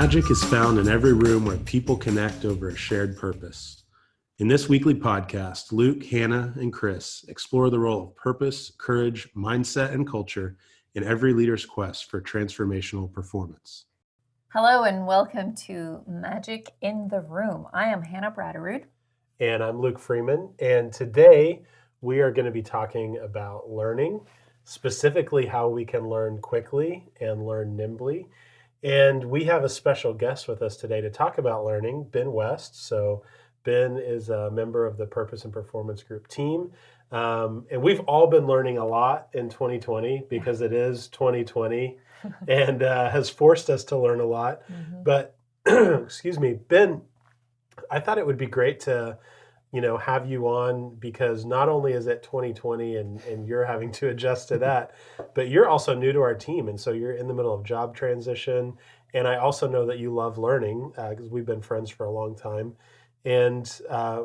Magic is found in every room where people connect over a shared purpose. In this weekly podcast, Luke, Hannah, and Chris explore the role of purpose, courage, mindset, and culture in every leader's quest for transformational performance. Hello and welcome to Magic in the Room. I am Hannah Bratterud. And I'm Luke Freeman. And today we are going to be talking about learning, specifically how we can learn quickly and learn nimbly. And we have a special guest with us today to talk about learning, Ben West. So Ben is a member of the Purpose and Performance Group team. And we've all been learning a lot in 2020 because it is 2020 and has forced us to learn a lot. Mm-hmm. But, excuse me, Ben, I thought it would be great to, have you on because not only is it 2020 and you're having to adjust to that, but you're also new to our team. And so you're in the middle of job transition. And I also know that you love learning because we've been friends for a long time and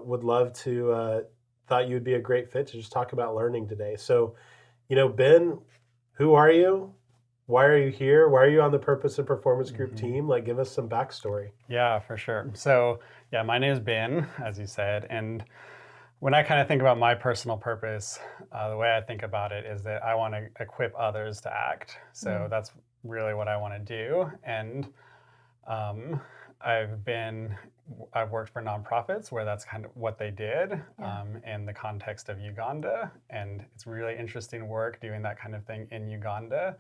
would love to, thought you'd be a great fit to just talk about learning today. So, Ben, who are you? Why are you here? Why are you on the Purpose and Performance Group team? Like, give us some backstory. Yeah, for sure. So, my name is Ben, as you said. And when I kind of think about my personal purpose, the way I think about it is that I want to equip others to act. So that's really what I want to do. And I've worked for nonprofits where that's kind of what they did in the context of Uganda. And it's really interesting work doing that kind of thing in Uganda.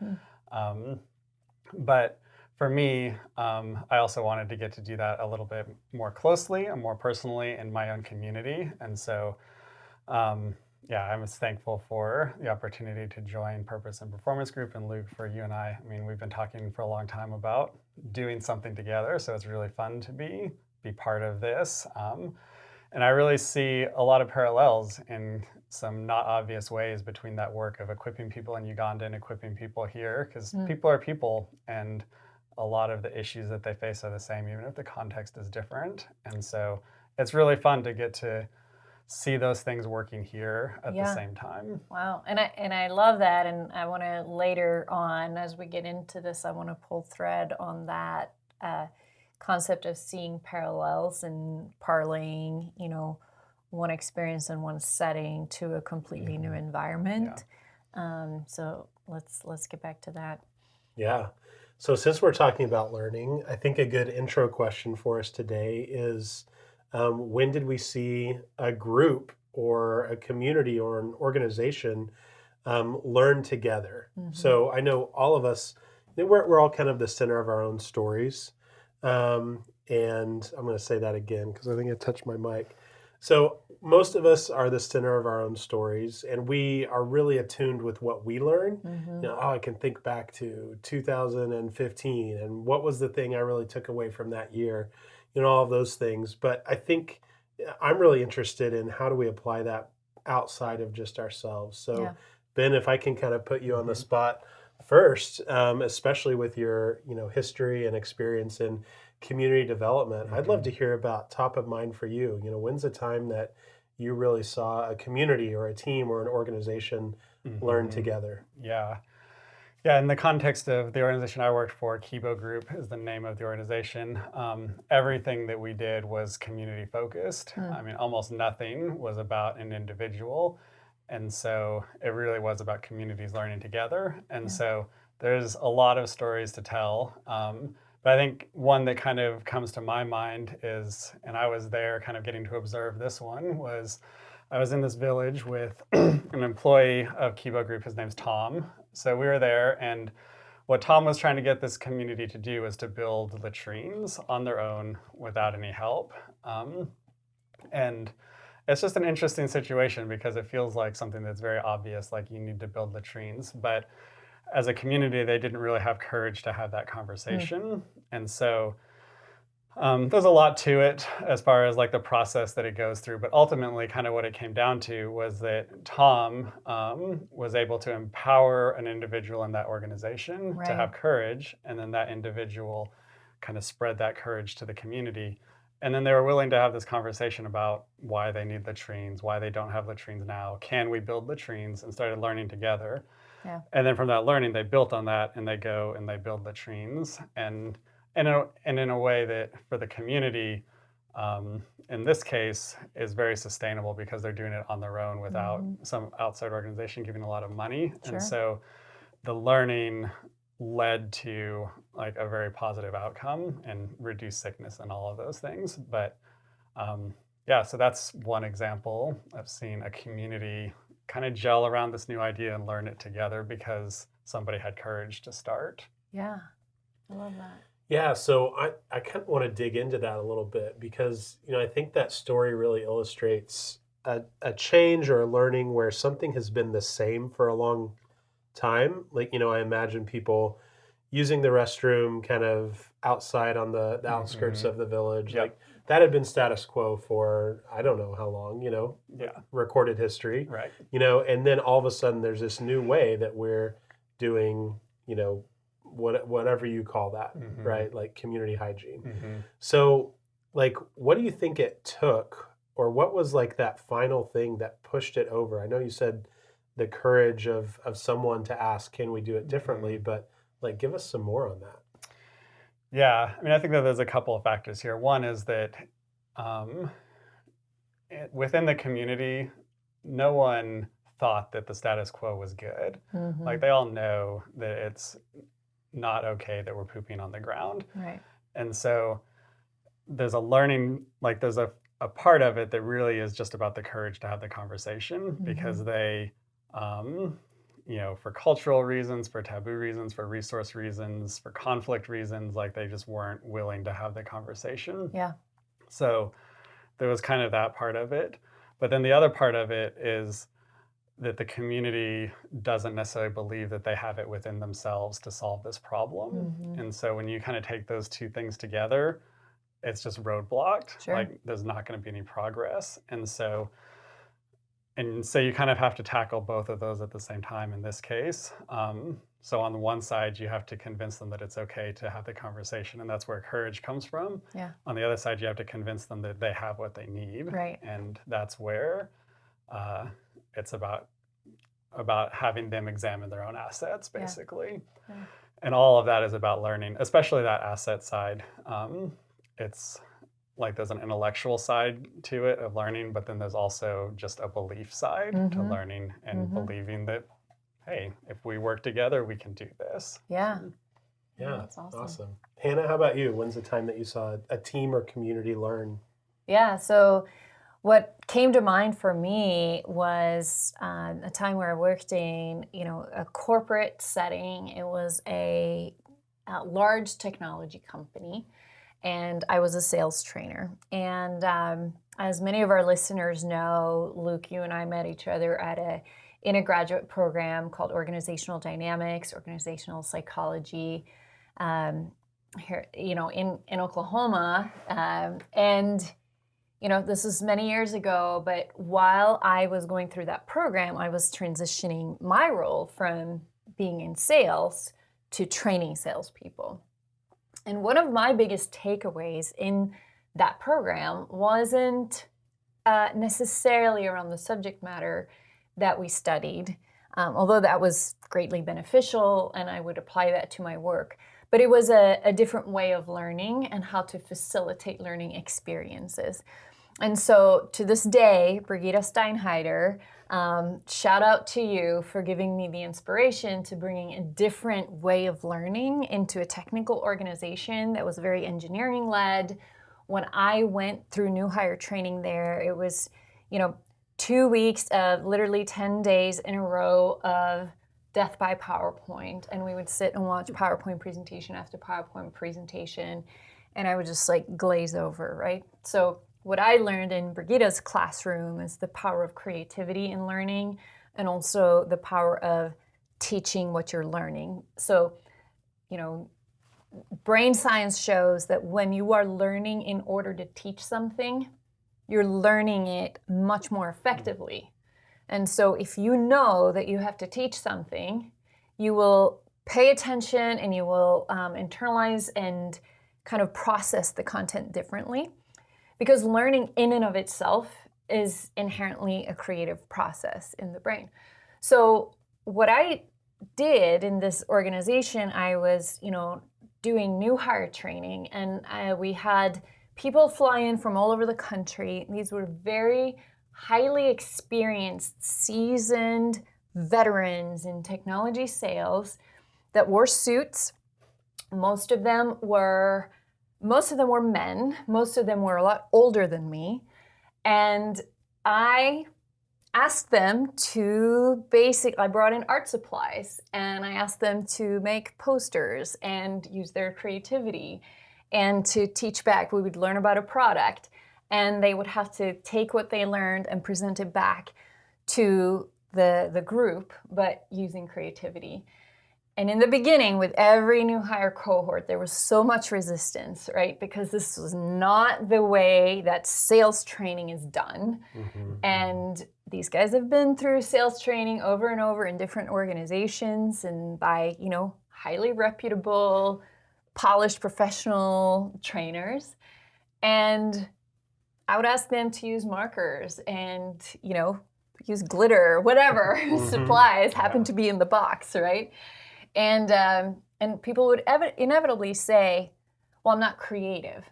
But for me, I also wanted to get to do that a little bit more closely and more personally in my own community. And so, I'm thankful for the opportunity to join Purpose and Performance Group. And Luke, for you and I mean, we've been talking for a long time about doing something together. So it's really fun to be part of this. And I really see a lot of parallels in some not obvious ways between that work of equipping people in Uganda and equipping people here, because people are people and a lot of the issues that they face are the same, even if the context is different. And so it's really fun to get to see those things working here at the same time. Wow. And I love that. And I want to later on, as we get into this, I want to pull thread on that concept of seeing parallels and parlaying, one experience in one setting to a completely new environment. Yeah. So let's get back to that. Yeah. So since we're talking about learning, I think a good intro question for us today is, when did we see a group or a community or an organization learn together? Mm-hmm. So I know all of us, we're all kind of the center of our own stories. And I'm going to say that again because I think I touched my mic. So most of us are the center of our own stories, and we are really attuned with what we learn. Mm-hmm. I can think back to 2015 and what was the thing I really took away from that year, all of those things. But I think I'm really interested in how do we apply that outside of just ourselves. So Ben, if I can kind of put you on the spot first, especially with your history and experience in community development, I'd love to hear about top of mind for you. When's the time that you really saw a community or a team or an organization learn together? Yeah, in the context of the organization I worked for, Kibo Group is the name of the organization. Everything that we did was community focused. I mean, almost nothing was about an individual. And so it really was about communities learning together. And so there's a lot of stories to tell. But I think one that kind of comes to my mind is, and I was there kind of getting to observe this one, was I was in this village with an employee of Kibo Group. His name's Tom. So we were there, and what Tom was trying to get this community to do is to build latrines on their own without any help. And it's just an interesting situation because it feels like something that's very obvious, like you need to build latrines. But as a community, they didn't really have courage to have that conversation. And so there's a lot to it as far as like the process that it goes through. But ultimately, kind of what it came down to was that Tom was able to empower an individual in that organization to have courage. And then that individual kind of spread that courage to the community. And then they were willing to have this conversation about why they need latrines, why they don't have latrines now, can we build latrines, and started learning together. Yeah. And then from that learning, they built on that, and they go and they build latrines. And and in a way that for the community, in this case, is very sustainable because they're doing it on their own without some outside organization giving a lot of money. Sure. And so the learning led to like a very positive outcome and reduced sickness and all of those things. But yeah, so that's one example of seeing a community kind of gel around this new idea and learn it together because somebody had courage to start. Yeah, I love that. Yeah, so I kind of want to dig into that a little bit because, I think that story really illustrates a change or a learning where something has been the same for a long time. Like, I imagine people using the restroom kind of outside on the outskirts of the village. Yep. Like that had been status quo for I don't know how long, Yeah. recorded history. Right. And then all of a sudden there's this new way that we're doing, whatever you call that, right? Like community hygiene. So, like, what do you think it took, or what was like that final thing that pushed it over? I know you said the courage of someone to ask, can we do it differently? But like, give us some more on that. Yeah, I mean, I think that there's a couple of factors here. One is that within the community, no one thought that the status quo was good. Like they all know that it's not okay that we're pooping on the ground. Right. And so there's a learning, like there's a part of it that really is just about the courage to have the conversation because they, for cultural reasons, for taboo reasons, for resource reasons, for conflict reasons, like they just weren't willing to have the conversation. Yeah. So there was kind of that part of it. But then the other part of it is that the community doesn't necessarily believe that they have it within themselves to solve this problem. And so when you kind of take those two things together, it's just roadblocked. Sure. Like there's not going to be any progress. And so you kind of have to tackle both of those at the same time in this case. So on the one side, you have to convince them that it's okay to have the conversation, and that's where courage comes from. Yeah. On the other side, you have to convince them that they have what they need. Right. And that's where it's about having them examine their own assets, basically. Yeah. And all of that is about learning, especially that asset side. It's like there's an intellectual side to it of learning, but then there's also just a belief side to learning and believing that, hey, if we work together, we can do this. Yeah. Yeah, that's awesome. Hannah, how about you? When's the time that you saw a team or community learn? Yeah, so what came to mind for me was a time where I worked in, a corporate setting. It was a large technology company, and I was a sales trainer. And as many of our listeners know, Luke, you and I met each other in a graduate program called Organizational Dynamics, Organizational Psychology, here, in Oklahoma, and. This is many years ago, but while I was going through that program, I was transitioning my role from being in sales to training salespeople. And one of my biggest takeaways in that program wasn't necessarily around the subject matter that we studied, although that was greatly beneficial and I would apply that to my work. But it was a different way of learning and how to facilitate learning experiences. And so to this day, Brigitte Steinheider, shout out to you for giving me the inspiration to bringing a different way of learning into a technical organization that was very engineering led. When I went through new hire training there, it was, 2 weeks of literally 10 days in a row of death by PowerPoint. And we would sit and watch PowerPoint presentation after PowerPoint presentation. And I would just like glaze over, right? So what I learned in Brigitte's classroom is the power of creativity in learning and also the power of teaching what you're learning. So, brain science shows that when you are learning in order to teach something, you're learning it much more effectively. And so if you know that you have to teach something, you will pay attention and you will internalize and kind of process the content differently. Because learning in and of itself is inherently a creative process in the brain. So what I did in this organization, I was, doing new hire training, and we had people fly in from all over the country. These were very highly experienced, seasoned veterans in technology sales that wore suits. Most of them were men. Most of them were a lot older than me. And I asked them to I brought in art supplies, and I asked them to make posters and use their creativity and to teach back. We would learn about a product, and they would have to take what they learned and present it back to the group, but using creativity. And in the beginning, with every new hire cohort, there was so much resistance, right? Because this was not the way that sales training is done. And these guys have been through sales training over and over in different organizations and by, highly reputable, polished professional trainers. And I would ask them to use markers and, use glitter, whatever supplies happen to be in the box, right? And people would inevitably say, well, I'm not creative.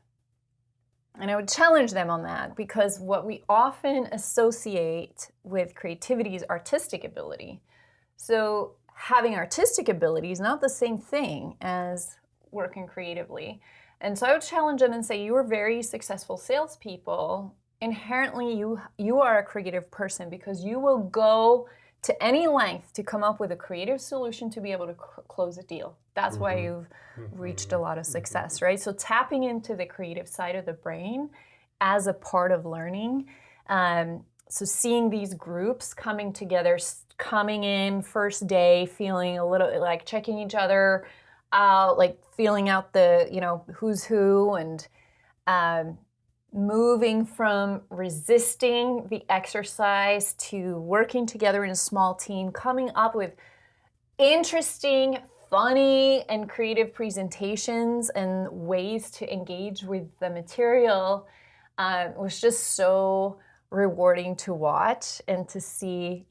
And I would challenge them on that, because what we often associate with creativity is artistic ability. So having artistic ability is not the same thing as working creatively. And so I would challenge them and say, you are very successful salespeople. Inherently, you are a creative person, because you will go to any length to come up with a creative solution to be able to close a deal. That's why you've reached a lot of success, right? So tapping into the creative side of the brain as a part of learning. So seeing these groups coming together, coming in first day, feeling a little like checking each other out, like feeling out the, who's who, and moving from resisting the exercise to working together in a small team, coming up with interesting, funny, and creative presentations and ways to engage with the material was just so rewarding to watch, and to see,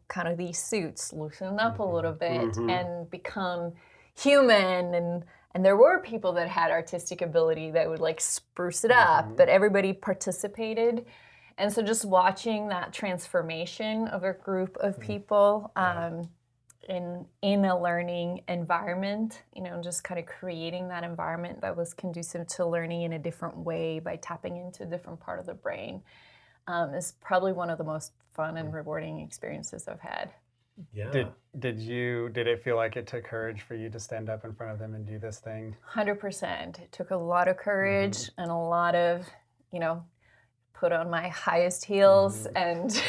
kind of these suits loosen up a little bit and become human. And there were people that had artistic ability that would like spruce it up, but everybody participated. And so just watching that transformation of a group of people in a learning environment, just kind of creating that environment that was conducive to learning in a different way by tapping into a different part of the brain, is probably one of the most fun and rewarding experiences I've had. Yeah. Did it feel like it took courage for you to stand up in front of them and do this thing? 100%. It took a lot of courage and a lot of, put on my highest heels and,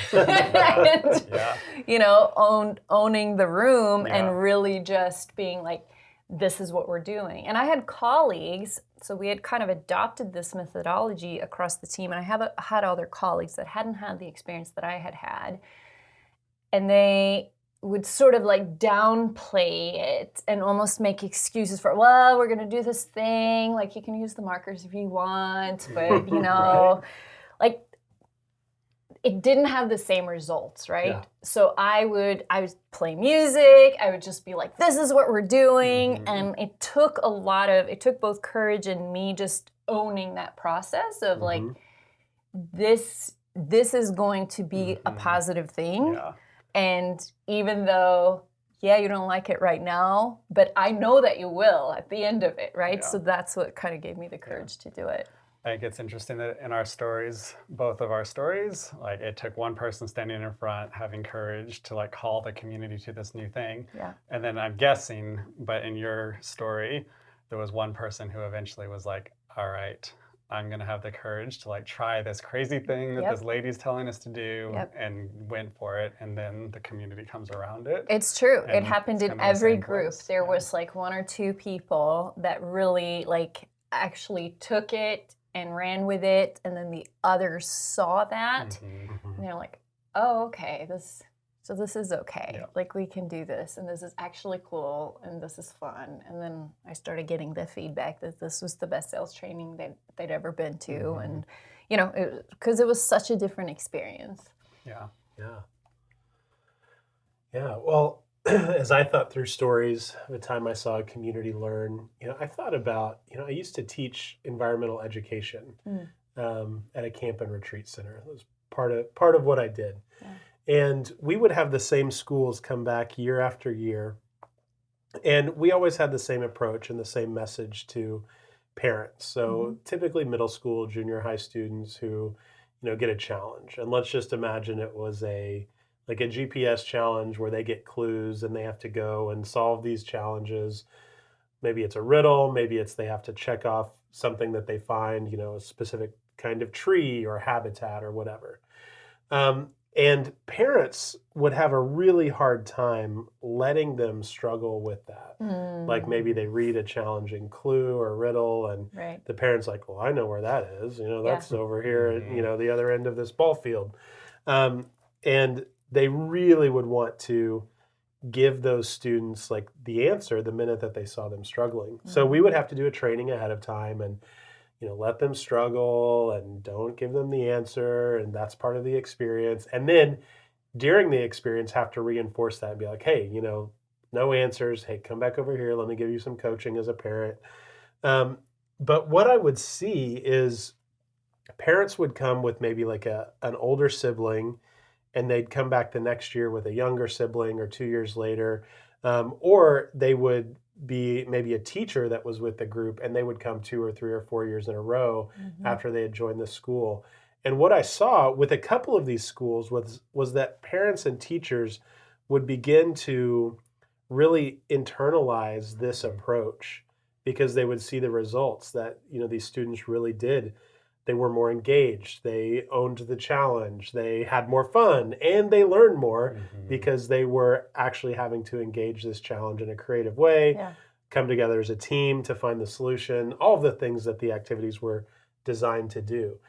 owning the room and really just being like, this is what we're doing. And I had colleagues, so we had kind of adopted this methodology across the team, and I had other colleagues that hadn't had the experience that I had had. And they would sort of like downplay it and almost make excuses for, well, we're going to do this thing. Like, you can use the markers if you want, but, Right. like, it didn't have the same results, right? Yeah. So I would play music. I would just be like, this is what we're doing. And it took both courage and me just owning that process of like, this is going to be a positive thing. Yeah. And even though, you don't like it right now, but I know that you will at the end of it, right? Yeah. So that's what kind of gave me the courage to do it. I think it's interesting that in our stories, both of our stories, like it took one person standing in front, having courage to like call the community to this new thing. Yeah. And then I'm guessing, but in your story, there was one person who eventually was like, all right, I'm going to have the courage to like try this crazy thing that this lady's telling us to do, and went for it. And then the community comes around it. It's true. It And happened it's in kind of the every same group. place. There was like one or two people that really like actually took it and ran with it. And then the others saw that and they're like, oh, okay, this is okay. Yeah. Like, we can do this, and this is actually cool, and this is fun. And then I started getting the feedback that this was the best sales training they'd ever been to. And, because it was such a different experience. Yeah. Yeah. Yeah. Well, as I thought through stories the time I saw a community learn, I thought about, I used to teach environmental education Mm. at a camp and retreat center. It was part of what I did. Yeah. And we would have the same schools come back year after year. And we always had the same approach and the same message to parents. So typically middle school, junior high students who, get a challenge. And let's just imagine it was like a GPS challenge where they get clues and they have to go and solve these challenges. Maybe it's a riddle, maybe it's they have to check off something that they find, a specific kind of tree or habitat or whatever. And parents would have a really hard time letting them struggle with that. Like maybe they read a challenging clue or riddle, and Right. the parent's like, well, I know where that is. That's over here at, Mhm. the other end of this ball field. And they really would want to give those students like the answer the minute that they saw them struggling. So we would have to do a training ahead of time and let them struggle and don't give them the answer. And that's part of the experience. And then during the experience, have to reinforce that and be like, hey, no answers. Hey, come back over here. Let me give you some coaching as a parent. But what I would see is parents would come with maybe like an older sibling and they'd come back the next year with a younger sibling or 2 years later. Or they would be maybe a teacher that was with the group and they would come 2 or 3 or 4 years in a row after they had joined the school. And what I saw with a couple of these schools was that parents and teachers would begin to really internalize this approach because they would see the results that these students really did. They were more engaged, they owned the challenge, they had more fun, and they learned more because they were actually having to engage this challenge in a creative way, Yeah. come together as a team to find the solution, all of the things that the activities were designed to do.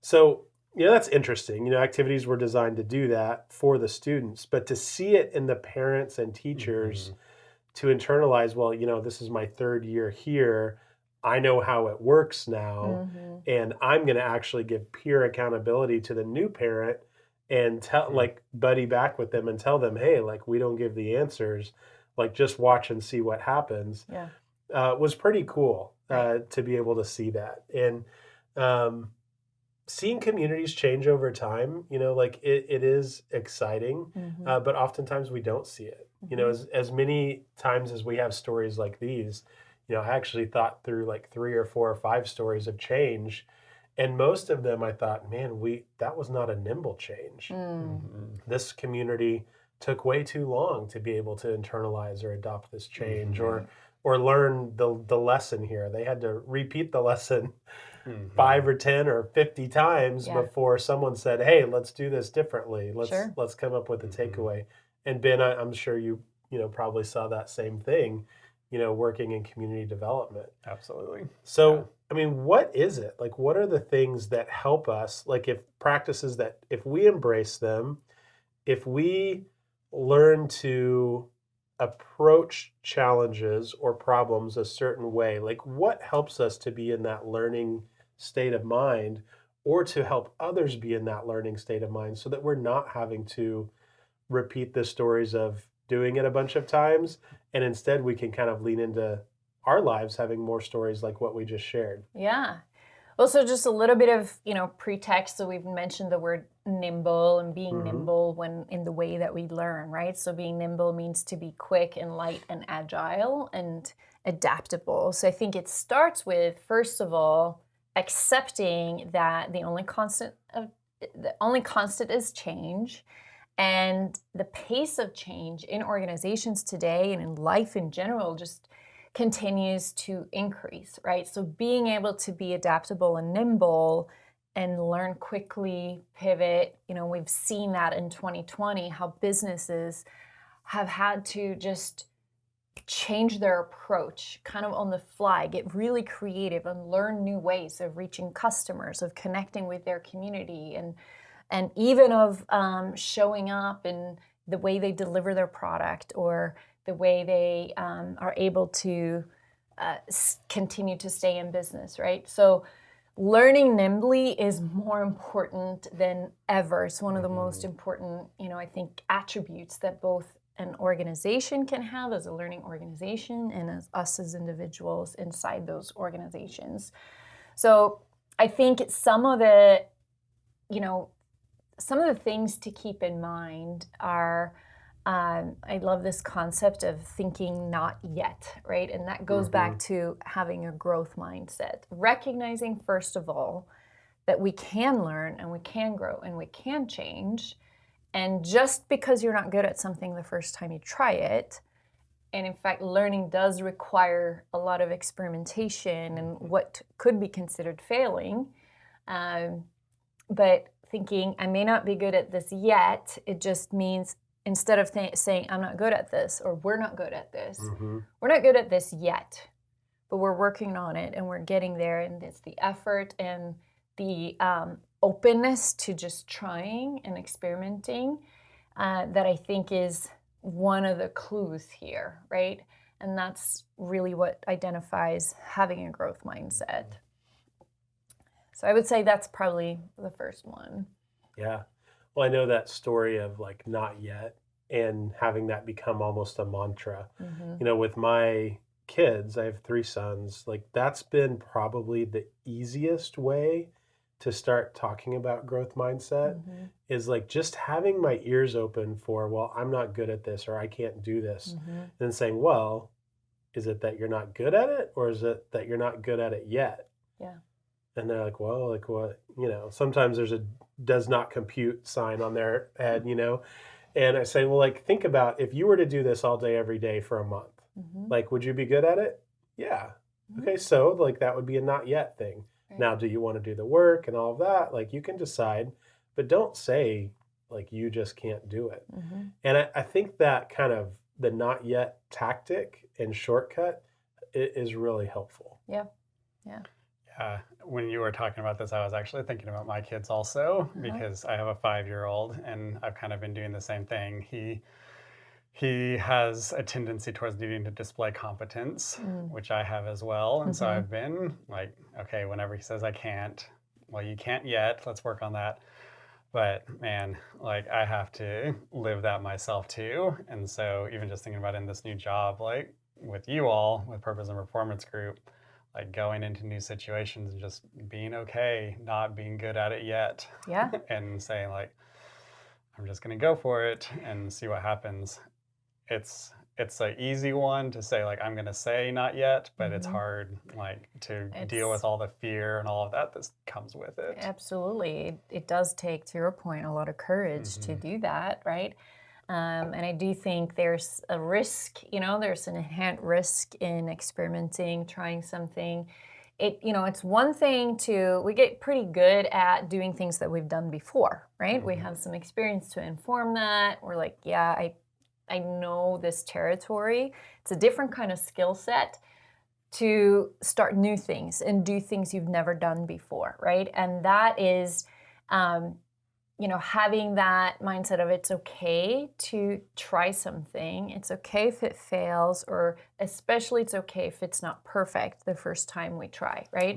So, that's interesting. Activities were designed to do that for the students, but to see it in the parents and teachers to internalize, well, this is my third year here. I know how it works now, and I'm going to actually give peer accountability to the new parent and tell, like, buddy back with them and tell them, hey, like, we don't give the answers, like, just watch and see what happens. Yeah. Was pretty cool Right. to be able to see that. And seeing communities change over time, like it is exciting, but oftentimes we don't see it. As many times as we have stories like these, I actually thought through like 3 or 4 or 5 stories of change, and most of them I thought, man, that was not a nimble change. This community took way too long to be able to internalize or adopt this change, or learn the lesson here. They had to repeat the lesson 5 or 10 or 50 times Yeah. before someone said, hey, let's do this differently. Sure. Let's come up with a takeaway. And Ben, I'm sure you probably saw that same thing, working in community development. Absolutely. So, I mean, what is it? Like, what are the things that help us? Like, if practices that if we embrace them, if we learn to approach challenges or problems a certain way, like what helps us to be in that learning state of mind or to help others be in that learning state of mind so that we're not having to repeat the stories of doing it a bunch of times, and instead we can kind of lean into our lives having more stories like what we just shared. Yeah. Well, so just a little bit of, pretext. So we've mentioned the word nimble and being nimble when in the way that we learn, right? So being nimble means to be quick and light and agile and adaptable. So I think it starts with, first of all, accepting that the only constant is change. And the pace of change in organizations today and in life in general just continues to increase, right? So being able to be adaptable and nimble and learn quickly, pivot, we've seen that in 2020, how businesses have had to just change their approach kind of on the fly, get really creative and learn new ways of reaching customers, of connecting with their community, and even of showing up in the way they deliver their product or the way they are able to continue to stay in business, right? So learning nimbly is more important than ever. It's one of the most important, I think, attributes that both an organization can have as a learning organization and as us as individuals inside those organizations. So I think some of the things to keep in mind are, I love this concept of thinking not yet, right? And that goes back to having a growth mindset, recognizing, first of all, that we can learn and we can grow and we can change. And just because you're not good at something the first time you try it, and in fact, learning does require a lot of experimentation and what could be considered failing. But thinking, I may not be good at this yet, it just means instead of saying, I'm not good at this, or we're not good at this, we're not good at this yet, but we're working on it and we're getting there. And it's the effort and the openness to just trying and experimenting that I think is one of the clues here, right? And that's really what identifies having a growth mindset. So I would say that's probably the first one. Yeah. Well, I know that story of like not yet and having that become almost a mantra. With my kids, I have 3 sons, like that's been probably the easiest way to start talking about growth mindset is like just having my ears open for, well, I'm not good at this or I can't do this. And saying, well, is it that you're not good at it or is it that you're not good at it yet? Yeah. And they're like, well, like what, sometimes there's a does not compute sign on their head, And I say, well, like, think about if you were to do this all day, every day for a month, like, would you be good at it? Yeah. Okay. So like, that would be a not yet thing. Right. Now, do you want to do the work and all of that? Like, you can decide, but don't say like, you just can't do it. And I think that kind of the not yet tactic and shortcut is really helpful. Yeah. Yeah. When you were talking about this, I was actually thinking about my kids also because I have a 5-year-old and I've kind of been doing the same thing. He has a tendency towards needing to display competence, which I have as well. And so I've been like, okay, whenever he says I can't, well, you can't yet, let's work on that. But man, like I have to live that myself too. And so even just thinking about in this new job, like with you all, with Purpose and Performance Group, like going into new situations and just being okay, not being good at it yet. Yeah. And saying like, I'm just going to go for it and see what happens. It's an easy one to say, like, I'm going to say not yet, but it's hard, like, to deal with all the fear and all of that comes with it. Absolutely. It does take, to your point, a lot of courage to do that, right? And I do think there's a risk, there's an inherent risk in experimenting, trying something. It's one thing we get pretty good at doing things that we've done before, right? We have some experience to inform that. We're like, yeah, I know this territory. It's a different kind of skill set to start new things and do things you've never done before, right? And that is, having that mindset of it's okay to try something. It's okay if it fails, or especially it's okay if it's not perfect the first time we try, right?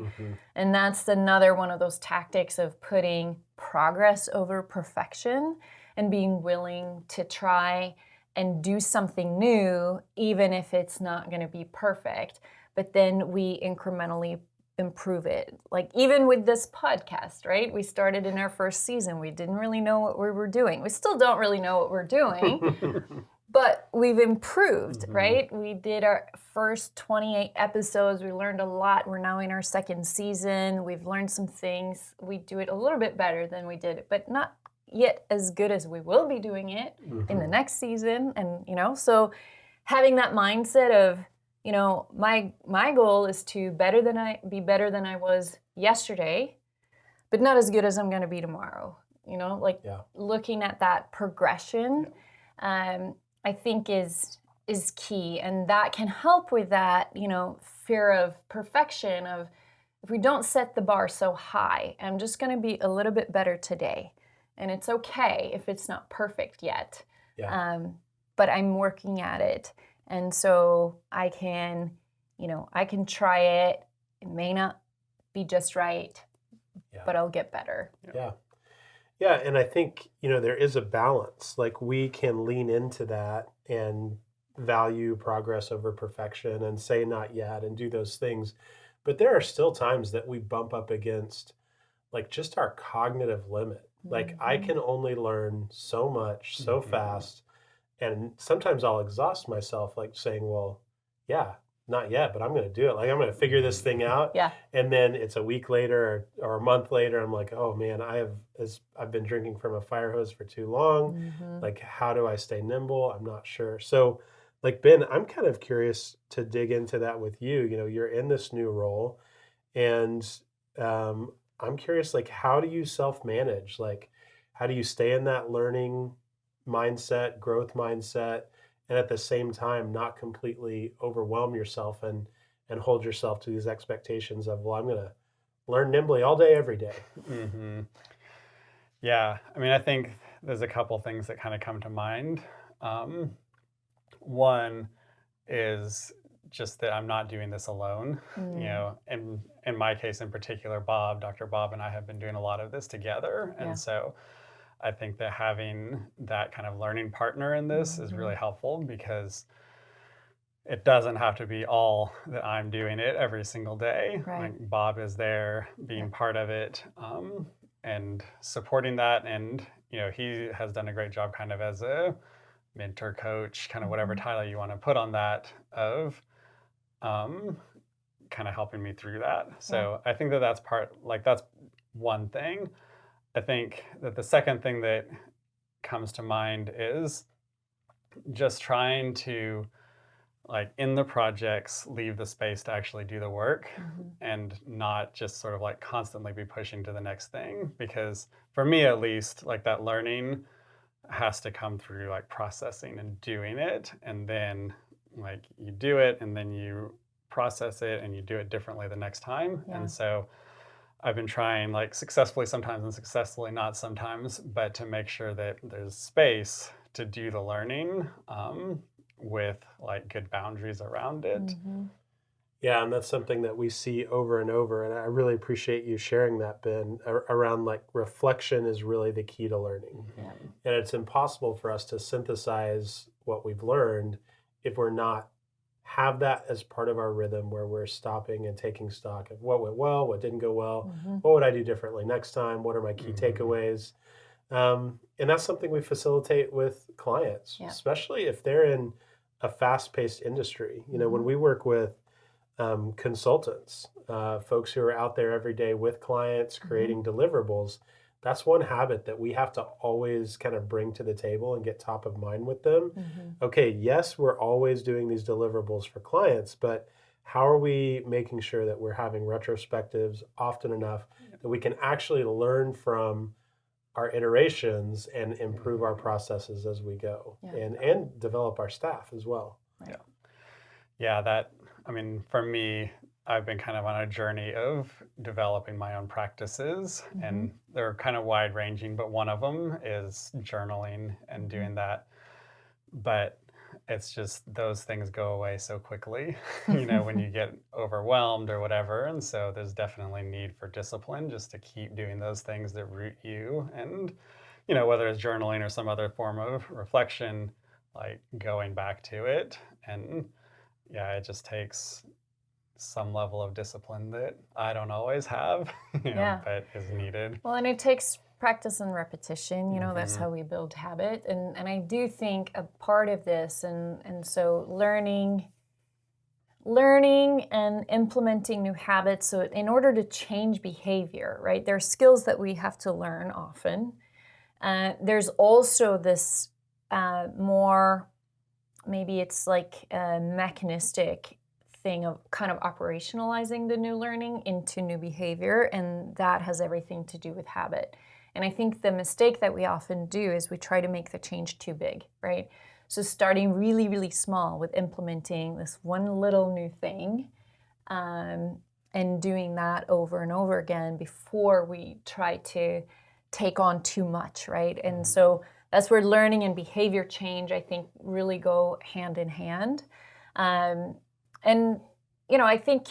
And that's another one of those tactics of putting progress over perfection and being willing to try and do something new, even if it's not going to be perfect. But then we incrementally improve it. Like even with this podcast, right? We started in our first season. We didn't really know what we were doing. We still don't really know what we're doing, but we've improved, right? We did our first 28 episodes. We learned a lot. We're now in our second season. We've learned some things. We do it a little bit better than we did, but not yet as good as we will be doing it in the next season. And, so having that mindset of, my goal is to be better than I was yesterday, but not as good as I'm going to be tomorrow. Looking at that progression, I think is key. And that can help with that, fear of perfection of if we don't set the bar so high, I'm just going to be a little bit better today. And it's okay if it's not perfect yet, but I'm working at it. And so I can try it. It may not be just right, but I'll get better. Yeah. Yeah, and I think, there is a balance. Like we can lean into that and value progress over perfection and say not yet and do those things. But there are still times that we bump up against like just our cognitive limit. Like I Hmm. can only learn so much so Hmm. fast. And sometimes I'll exhaust myself, like saying, well, yeah, not yet, but I'm going to do it. Like I'm going to figure this thing Hmm. out. Yeah. And then it's a week later or a month later, I'm like, oh man, I've been drinking from a fire hose for too long. Hmm. Like, how do I stay nimble? I'm not sure. So, like, Ben, I'm kind of curious to dig into that with you. You're in this new role, and um, I'm curious, like, how do you self manage? Like, how do you stay in that learning mindset, growth mindset, and at the same time not completely overwhelm yourself and hold yourself to these expectations of, well, I'm going to learn nimbly all day, every day. Hmm. Yeah, I mean, I think there's a couple things that kind of come to mind. Um, One is just that I'm not doing this alone. Mm. In my case in particular, Dr. Bob and I have been doing a lot of this together. And Yeah. so I think that having that kind of learning partner in this is Hmm. really helpful because it doesn't have to be all that I'm doing it every single day. Right. Like Bob is there Yeah. being part of it, and supporting that. And, he has done a great job kind of as a mentor, coach, kind of whatever Hmm. title you want to put on that, of um, kind of helping me through that. Yeah. So I think that that's one thing. I think that the second thing that comes to mind is just trying to, like, in the projects, leave the space to actually do the work Hmm. and not just sort of like constantly be pushing to the next thing. Because for me, at least, like that learning has to come through like processing and doing it. And then like you do it and then you process it and you do it differently the next time. Yeah. And so I've been trying, like, successfully sometimes and successfully not sometimes, but to make sure that there's space to do the learning, with like good boundaries around it. Hmm. Yeah, and that's something that we see over and over. And I really appreciate you sharing that, Ben, around like reflection is really the key to learning. Yeah. Mhm. And it's impossible for us to synthesize what we've learned if we're not have that as part of our rhythm where we're stopping and taking stock of what went well, what didn't go well, Hmm. what would I do differently next time, what are my key Mhm. takeaways. And that's something we facilitate with clients, Yeah. especially if they're in a fast-paced industry. When Hmm. we work with consultants, folks who are out there every day with clients Hmm. creating deliverables. That's one habit that we have to always kind of bring to the table and get top of mind with them. Hmm. Okay, yes, we're always doing these deliverables for clients, but how are we making sure that we're having retrospectives often enough that we can actually learn from our iterations and improve our Mhm. processes as we go Yeah. and develop our staff as well? Yeah. Right. Yeah, I mean, for me, I've been kind of on a journey of developing my own practices, Hmm. and they're kind of wide ranging, but one of them is journaling and Hmm. doing that. But it's just those things go away so quickly, when you get overwhelmed or whatever. And so there's definitely need for discipline just to keep doing those things that root you. And, whether it's journaling or some other form of reflection, like going back to it. And yeah, it just takes some level of discipline that I don't always have, Yeah. but is needed. Well, and it takes practice and repetition. That's Hmm. how we build habit. And I do think a part of this, and so learning and implementing new habits. So in order to change behavior, right? There are skills that we have to learn often. There's also this more, maybe it's like a mechanistic thing of kind of operationalizing the new learning into new behavior, and that has everything to do with habit. And I think the mistake that we often do is we try to make the change too big, right? So starting really, really small with implementing this one little new thing, um, and doing that over and over again before we try to take on too much, right? And so that's where learning and behavior change, I think, really go hand in hand. Um, and, I think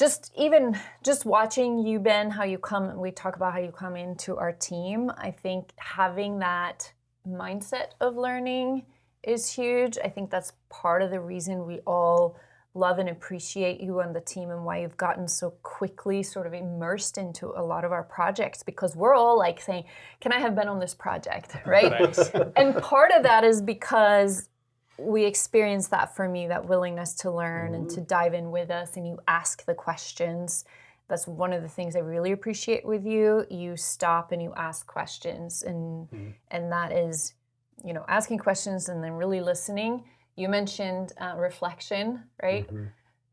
just watching you, Ben, how you come, we talk about how you come into our team. I think having that mindset of learning is huge. I think that's part of the reason we all love and appreciate you on the team and why you've gotten so quickly sort of immersed into a lot of our projects, because we're all like saying, can I have Ben on this project, right? Thanks. And part of that is because we experience that from you, that willingness to learn and to dive in with us, and you ask the questions. That's one of the things I really appreciate with you. You stop and you ask questions, and that is, asking questions and then really listening. You mentioned reflection, right?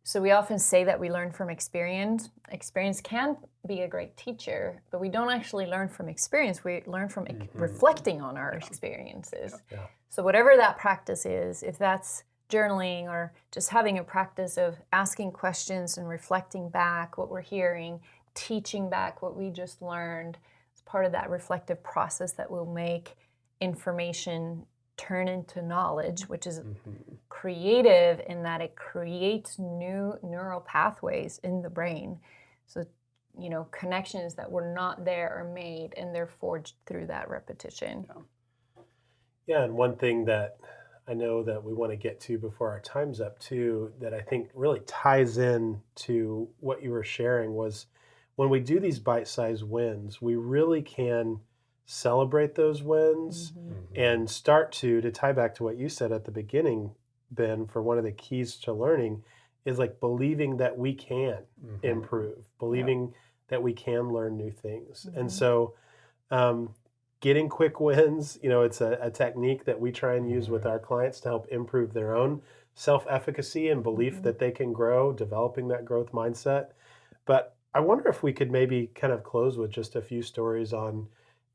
So we often say that we learn from experience. Experience can be a great teacher, but we don't actually learn from experience. We learn from reflecting on our experiences. Yeah. So whatever that practice is, if that's journaling or just having a practice of asking questions and reflecting back what we're hearing, teaching back what we just learned, it's part of that reflective process that will make information turn into knowledge, which is creative in that it creates new neural pathways in the brain. So, connections that were not there are made, and they're forged through that repetition. Yeah, and one thing that I know that we want to get to before our time's up too, that I think really ties in to what you were sharing, was when we do these bite-sized wins, we really can celebrate those wins and start to tie back to what you said at the beginning, Ben, for one of the keys to learning is like believing that we can improve, believing that we can learn new things. And so getting quick wins, it's a technique that we try and use with our clients to help improve their own self-efficacy and belief that they can grow, developing that growth mindset. But I wonder if we could maybe kind of close with just a few stories on,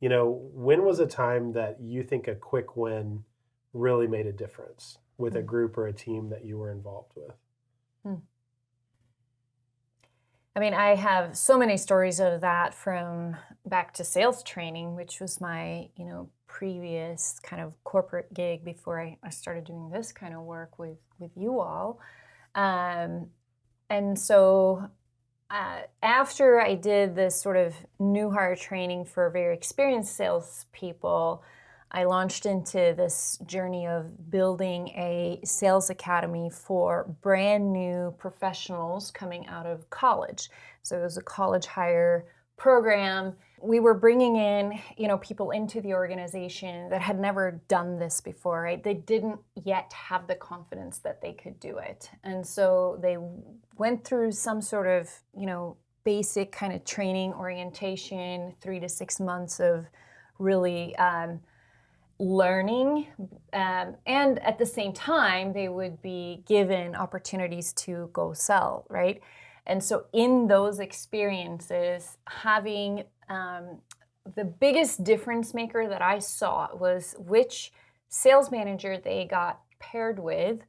when was a time that you think a quick win really made a difference with a group or a team that you were involved with? I mean, I have so many stories of that from back to sales training, which was my, previous kind of corporate gig before I started doing this kind of work with you all. And so after I did this sort of new hire training for very experienced salespeople, I launched into this journey of building a sales academy for brand new professionals coming out of college. So it was a college hire program. We were bringing in, people into the organization that had never done this before, right? They didn't yet have the confidence that they could do it. And so they went through some sort of, basic kind of training orientation, 3 to 6 months of really learning, and at the same time they would be given opportunities to go sell, right? And so in those experiences, having the biggest difference maker that I saw was which sales manager they got paired with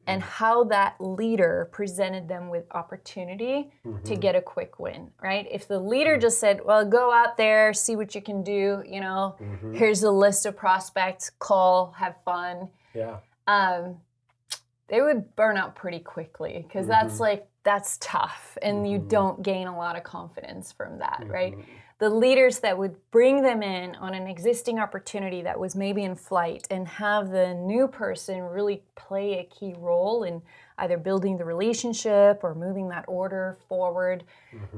and how that leader presented them with opportunity to get a quick win, right? If the leader just said, well, go out there, see what you can do, here's a list of prospects, call, have fun. Yeah. They would burn out pretty quickly because that's tough, and you don't gain a lot of confidence from that, right? The leaders that would bring them in on an existing opportunity that was maybe in flight and have the new person really play a key role in either building the relationship or moving that order forward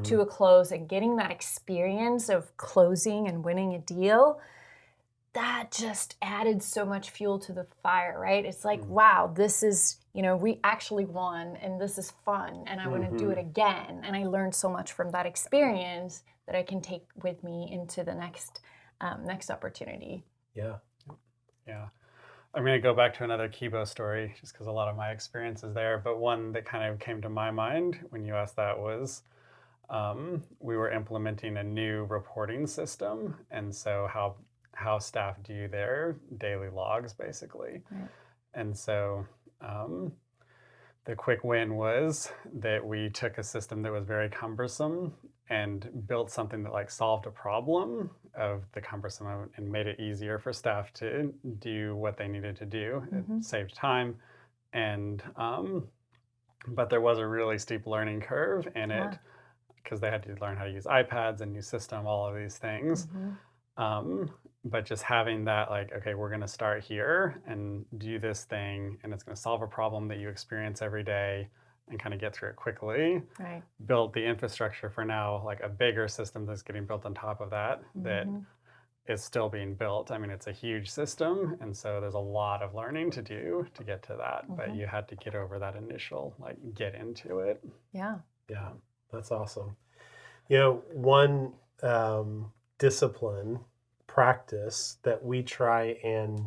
to a close and getting that experience of closing and winning a deal, that just added so much fuel to the fire, right? It's like, wow, this is, we actually won, and this is fun, and I want to do it again. And I learned so much from that experience that I can take with me into the next opportunity. Yeah. Yeah. I'm going to go back to another Kibo story just because a lot of my experience is there. But one that kind of came to my mind when you asked that was we were implementing a new reporting system. And so how staff do their daily logs, basically. Right. And so the quick win was that we took a system that was very cumbersome and built something that solved a problem of the cumbersome and made it easier for staff to do what they needed to do. It saved time, and but there was a really steep learning curve in it Yeah. because they had to learn how to use iPads, a new system, all of these things. But just having that, like, okay, we're going to start here and do this thing, and it's going to solve a problem that you experience every day and kind of get through it quickly. Right. Build the infrastructure for now, like a bigger system that's getting built on top of that, that is still being built. I mean, it's a huge system, and so there's a lot of learning to do to get to that. But you had to get over that initial, like, get into it. Yeah. Yeah, that's awesome. You know, one discipline practice that we try and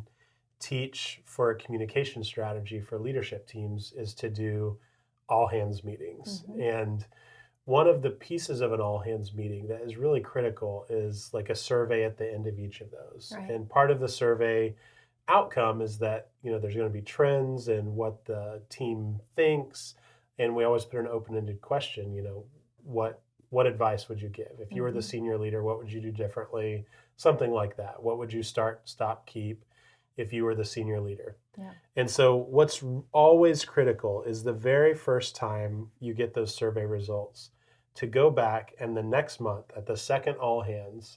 teach for a communication strategy for leadership teams is to do all hands meetings. And one of the pieces of an all hands meeting that is really critical is like a survey at the end of each of those. Right. And part of the survey outcome is that, you know, there's going to be trends in what the team thinks. And we always put an open-ended question, you know, what advice would you give? If you were the senior leader, what would you do differently? Something like that. What would you start, stop, keep if you were the senior leader? Yeah. And so what's always critical is the very first time you get those survey results to go back and the next month at the second all hands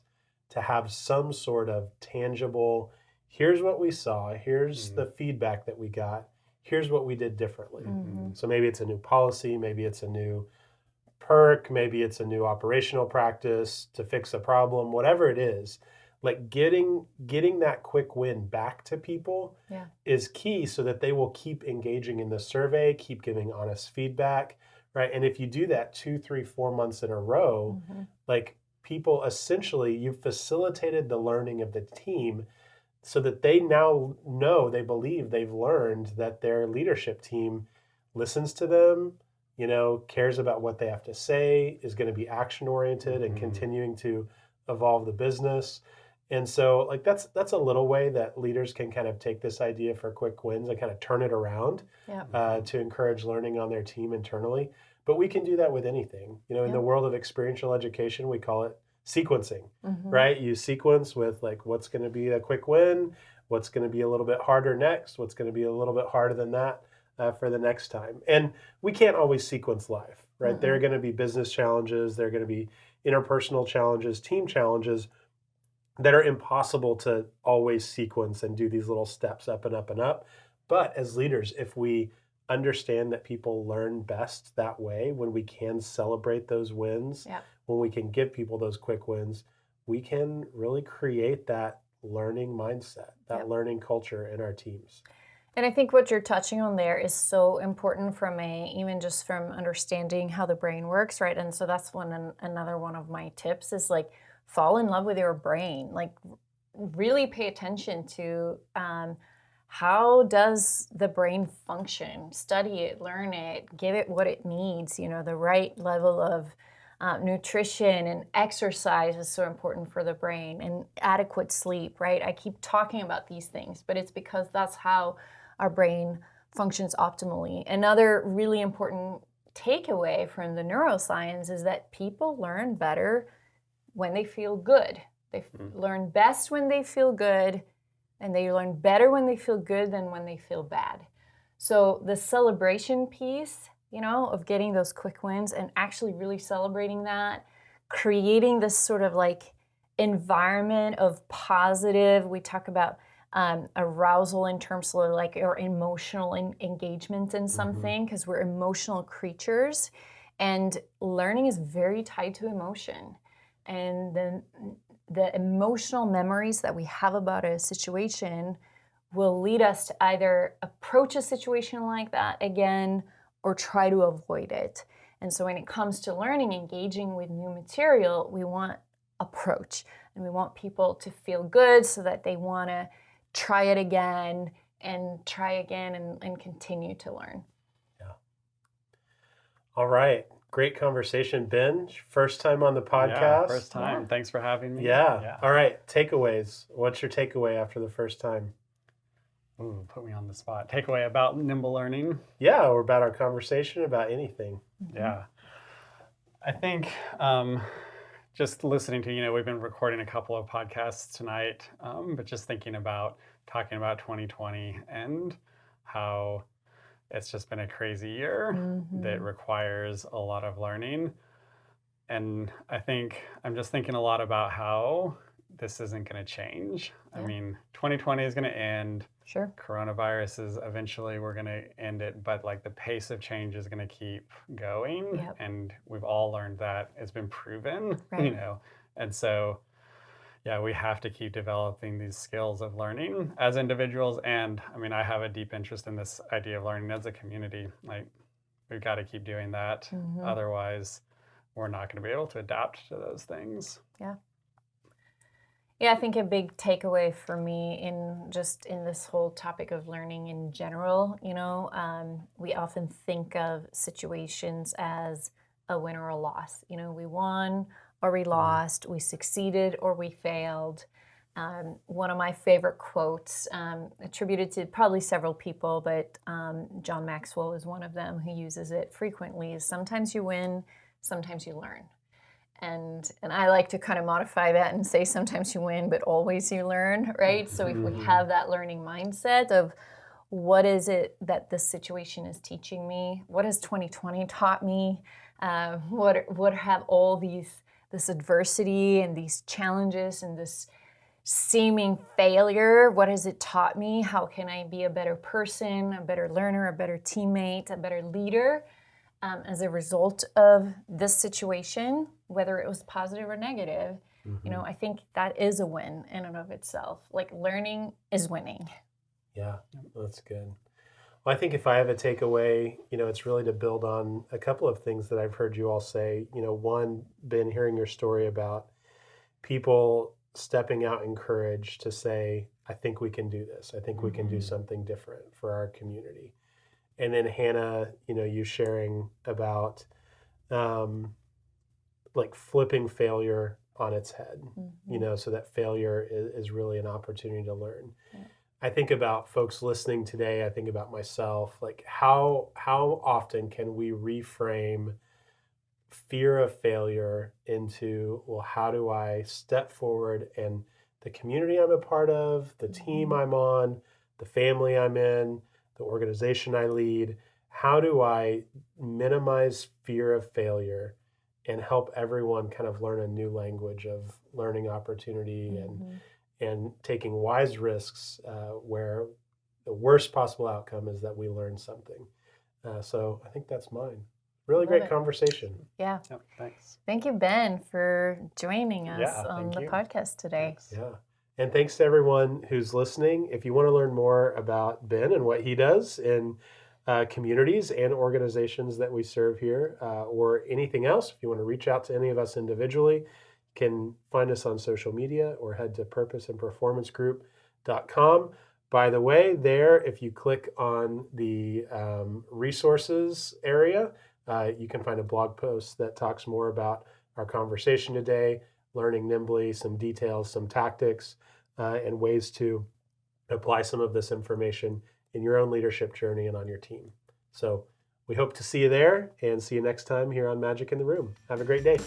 to have some sort of tangible, here's what we saw, here's the feedback that we got, here's what we did differently. So maybe it's a new policy, maybe it's a new perk, maybe it's a new operational practice to fix a problem, whatever it is. Like getting that quick win back to people is key so that they will keep engaging in the survey, keep giving honest feedback, right? And if you do that 2, 3, 4 months in a row, like people essentially, you've facilitated the learning of the team so that they now know, they believe they've learned that their leadership team listens to them, you know, cares about what they have to say, is going to be action oriented and continuing to evolve the business. And so like that's a little way that leaders can kind of take this idea for quick wins and kind of turn it around to encourage learning on their team internally. But we can do that with anything. You know, in the world of experiential education, we call it sequencing, right? You sequence with like what's going to be a quick win, what's going to be a little bit harder next, what's going to be a little bit harder than that for the next time. And we can't always sequence life, right? There are going to be business challenges, there are going to be interpersonal challenges, team challenges that are impossible to always sequence and do these little steps up and up and up. But as leaders, if we understand that people learn best that way, when we can celebrate those wins, when we can give people those quick wins, we can really create that learning mindset, that learning culture in our teams. And I think what you're touching on there is so important from even just from understanding how the brain works, right? And so that's another one of my tips is like fall in love with your brain. Like really pay attention to how does the brain function? Study it, learn it, give it what it needs. You know, the right level of nutrition and exercise is so important for the brain, and adequate sleep, right? I keep talking about these things, but it's because that's how our brain functions optimally. Another really important takeaway from the neuroscience is that people learn better when they feel good. They learn best when they feel good, and they learn better when they feel good than when they feel bad. So the celebration piece, you know, of getting those quick wins and actually really celebrating that, creating this sort of like environment of positive, we talk about arousal in terms of like our emotional engagement in something, because we're emotional creatures, and learning is very tied to emotion. And then the emotional memories that we have about a situation will lead us to either approach a situation like that again or try to avoid it. And so when it comes to learning, engaging with new material, we want approach, and we want people to feel good so that they want to try it again and try again and continue to learn. Yeah. All right. Great conversation, Ben. First time on the podcast. Yeah, first time. Thanks for having me. Yeah. All right. Takeaways. What's your takeaway after the first time? Ooh, put me on the spot. Takeaway about nimble learning. Yeah, or about our conversation, about anything. Yeah. I think just listening to, you know, we've been recording a couple of podcasts tonight, but just talking about 2020 and how it's just been a crazy year that requires a lot of learning. And I think I'm just thinking a lot about how this isn't going to change. I Yeah. mean, 2020 is going to end. Sure. Coronavirus is eventually we're going to end it, but like the pace of change is going to keep going. Yep. And we've all learned that. It's been proven, Right. you know. And so, yeah, we have to keep developing these skills of learning as individuals. And I mean, I have a deep interest in this idea of learning as a community. Like, we've got to keep doing that. Otherwise, we're not going to be able to adapt to those things. Yeah. Yeah, I think a big takeaway for me in this whole topic of learning in general, we often think of situations as a win or a loss. We won or we lost, we succeeded or we failed. One of my favorite quotes, attributed to probably several people, but John Maxwell is one of them who uses it frequently, is sometimes you win, sometimes you learn. And I like to kind of modify that and say sometimes you win, but always you learn, right? So if we have that learning mindset of what is it that this situation is teaching me? What has 2020 taught me? What have all this adversity and these challenges and this seeming failure, what has it taught me? How can I be a better person, a better learner, a better teammate, a better leader as a result of this situation, whether it was positive or negative? I think that is a win in and of itself. Like, learning is winning. Yeah, that's good. Well, I think if I have a takeaway, it's really to build on a couple of things that I've heard you all say. One, been hearing your story about people stepping out in courage to say, I think we can do this. I think we can do something different for our community. And then Hannah, you sharing about like flipping failure on its head, so that failure is really an opportunity to learn. Yeah. I think about folks listening today. I think about myself, like how often can we reframe fear of failure into, well, how do I step forward and the community I'm a part of, the team I'm on, the family I'm in, the organization I lead, how do I minimize fear of failure and help everyone kind of learn a new language of learning opportunity and taking wise risks where the worst possible outcome is that we learn something. So I think that's mine. Really Love great it. conversation. Yeah. Yep, thanks. Thank you, Ben, for joining us Yeah, on thank the you. podcast today. Thanks. Yeah. And thanks to everyone who's listening. If you want to learn more about Ben and what he does in communities and organizations that we serve here, or anything else, if you want to reach out to any of us individually, you can find us on social media or head to purposeandperformancegroup.com. By the way, there, if you click on the resources area, you can find a blog post that talks more about our conversation today, learning Nimbly, some details, some tactics, and ways to apply some of this information in your own leadership journey and on your team. So we hope to see you there and see you next time here on Magic in the Room. Have a great day.